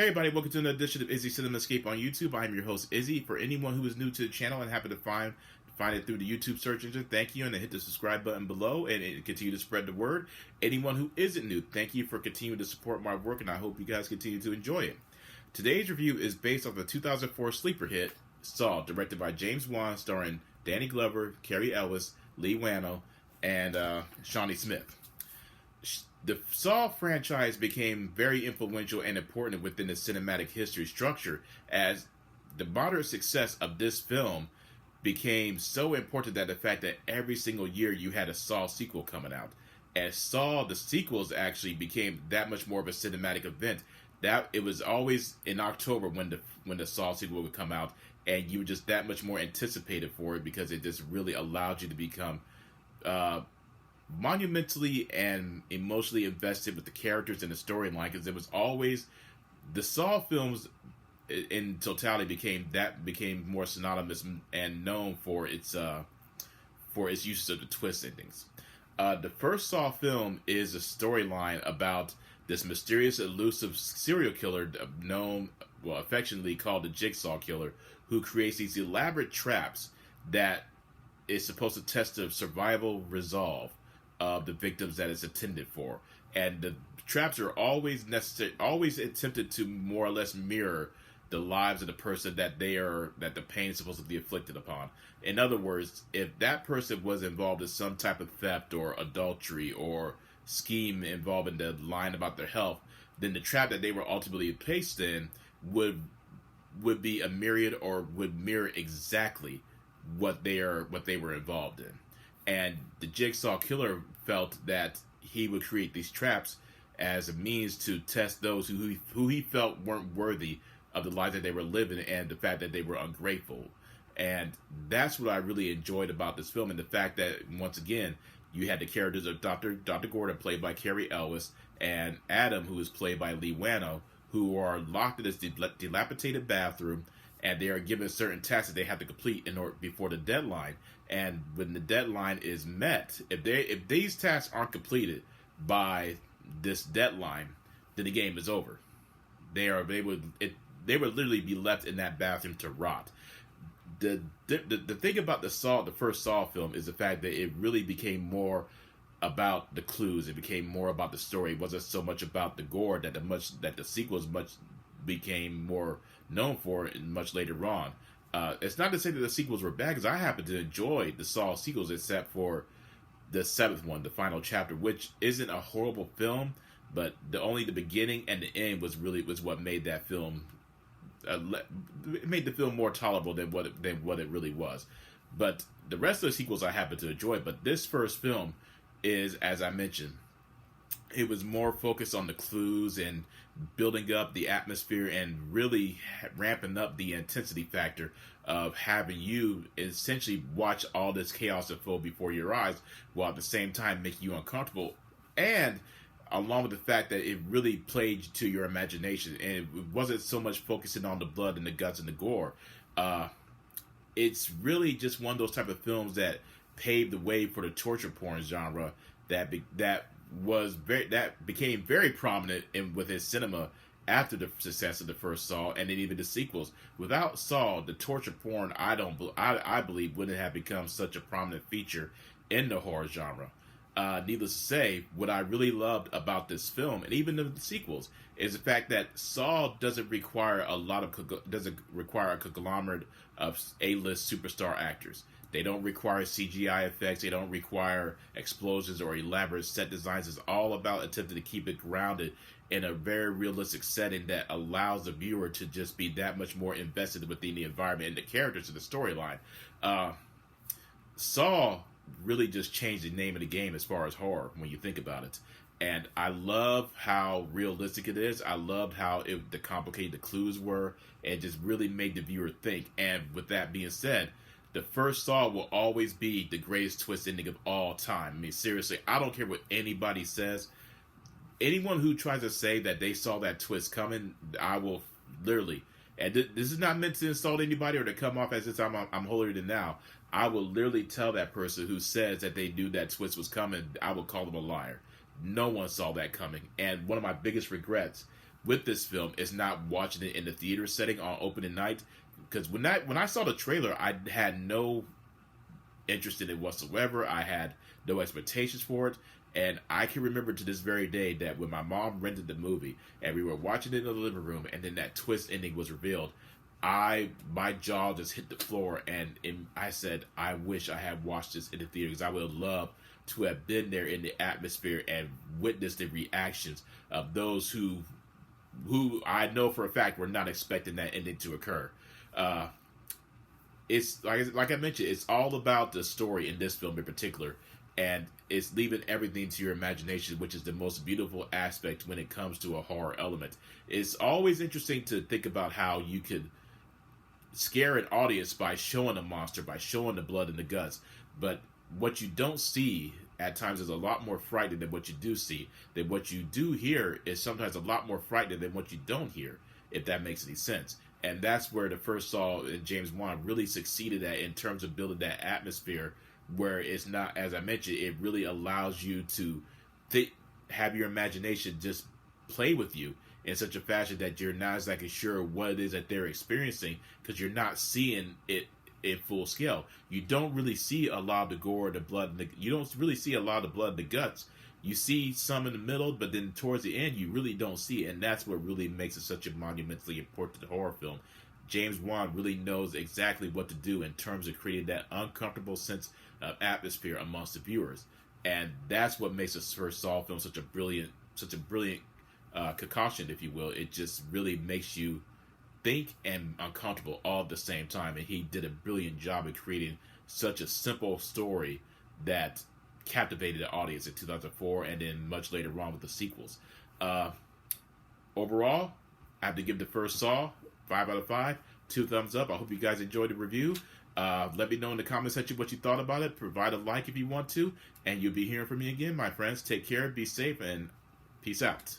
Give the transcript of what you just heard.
Hey everybody, welcome to another edition of Izzy Cinema Escape on YouTube. I'm your host Izzy. For anyone who is new to the channel and happen to find it through the YouTube search engine, thank you, and then hit the subscribe button below and continue to spread the word. Anyone who isn't new, thank you for continuing to support my work, and I hope you guys continue to enjoy it. Today's review is based off the 2004 sleeper hit Saw, directed by James Wan, starring Danny Glover, Cary Elwes, Lee Wano, and Shawnee Smith. The Saw franchise became very influential and important within the cinematic history structure, as the moderate success of this film became so important that the fact that every single year you had a Saw sequel coming out. As Saw, the sequels actually became that much more of a cinematic event. That it was always in October when the Saw sequel would come out, and you were just that much more anticipated for it because it just really allowed you to become monumentally and emotionally invested with the characters and the storyline, because it was always the Saw films in totality became more synonymous and known for its uses of the twist endings. The first Saw film is a storyline about this mysterious, elusive serial killer known, affectionately called the Jigsaw Killer, who creates these elaborate traps that is supposed to test the survival resolve of the victims that it's intended for. And the traps are always attempted to more or less mirror the lives of the person that the pain is supposed to be inflicted upon. In other words, if that person was involved in some type of theft or adultery or scheme involving the lying about their health, then the trap that they were ultimately placed in would be a myriad, or would mirror exactly what they were involved in. And the Jigsaw Killer felt that he would create these traps as a means to test those who he felt weren't worthy of the life that they were living, and the fact that they were ungrateful. And that's what I really enjoyed about this film, and the fact that, once again, you had the characters of Dr. Gordon, played by Cary Elwes, and Adam, who is played by Lee Wano, who are locked in this dilapidated bathroom, and they are given certain tasks that they have to complete before the deadline. And when the deadline is met, if these tasks aren't completed by this deadline, then the game is over. They would literally be left in that bathroom to rot. The thing about the first Saw film, is the fact that it really became more about the clues. It became more about the story. It wasn't so much about the gore that the sequels became more known for much later on. It's not to say that the sequels were bad, because I happen to enjoy the Saw sequels, except for the seventh one, the final chapter, which isn't a horrible film, but only the beginning and the end was what made that film made the film more tolerable than what it really was. But the rest of the sequels I happen to enjoy. But this first film is, as I mentioned, it was more focused on the clues and building up the atmosphere and really ramping up the intensity factor of having you essentially watch all this chaos unfold before your eyes, while at the same time making you uncomfortable. And along with the fact that it really played to your imagination, and it wasn't so much focusing on the blood and the guts and the gore. It's really just one of those type of films that paved the way for the torture porn genre that became very prominent within cinema after the success of the first Saw, and then even the sequels. Without Saw, the torture porn, I believe, wouldn't have become such a prominent feature in the horror genre. Needless to say, what I really loved about this film, and even the sequels, is the fact that Saw doesn't require a conglomerate of A-list superstar actors. They don't require CGI effects. They don't require explosions or elaborate set designs. It's all about attempting to keep it grounded in a very realistic setting that allows the viewer to just be that much more invested within the environment and the characters and the storyline. Saw really just changed the name of the game as far as horror when you think about it. And I love how realistic it is. I loved how the complicated the clues were, and just really made the viewer think. And with that being said, the first Saw will always be the greatest twist ending of all time. I mean, seriously, I don't care what anybody says. Anyone who tries to say that they saw that twist coming, I will literally, and this is not meant to insult anybody or to come off as if I'm holier than thou. I will literally tell that person who says that they knew that twist was coming, I will call them a liar. No one saw that coming. And one of my biggest regrets with this film is not watching it in the theater setting on opening night. Because when I saw the trailer, I had no interest in it whatsoever. I had no expectations for it. And I can remember to this very day that when my mom rented the movie and we were watching it in the living room, and then that twist ending was revealed, my jaw just hit the floor, and I said, I wish I had watched this in the theater, because I would have loved to have been there in the atmosphere and witnessed the reactions of those who I know for a fact were not expecting that ending to occur. It's like I mentioned, it's all about the story in this film in particular, and it's leaving everything to your imagination, which is the most beautiful aspect when it comes to a horror element. It's always interesting to think about how you could scare an audience by showing a monster, by showing the blood and the guts, but what you don't see at times is a lot more frightening than what you do see. That what you do hear is sometimes a lot more frightening than what you don't hear, if that makes any sense. And that's where the first Saw and James Wan really succeeded at, in terms of building that atmosphere, where it's not, as I mentioned, it really allows you to have your imagination just play with you in such a fashion that you're not exactly sure what it is that they're experiencing, because you're not seeing it in full scale. You don't really see a lot of the gore, the blood, you don't really see a lot of the blood and the guts. You see some in the middle, but then towards the end, you really don't see it, and that's what really makes it such a monumentally important horror film. James Wan really knows exactly what to do in terms of creating that uncomfortable sense of atmosphere amongst the viewers, and that's what makes this first Saw film such a brilliant concoction, if you will. It just really makes you think and uncomfortable all at the same time, and he did a brilliant job of creating such a simple story that captivated the audience in 2004, and then much later on with the sequels. Overall, I have to give the first Saw 5 out of 5, 2 thumbs up. I hope you guys enjoyed the review. Let me know in the comment section what you thought about it. Provide a like if you want to, and you'll be hearing from me again, my friends. Take care, be safe, and peace out.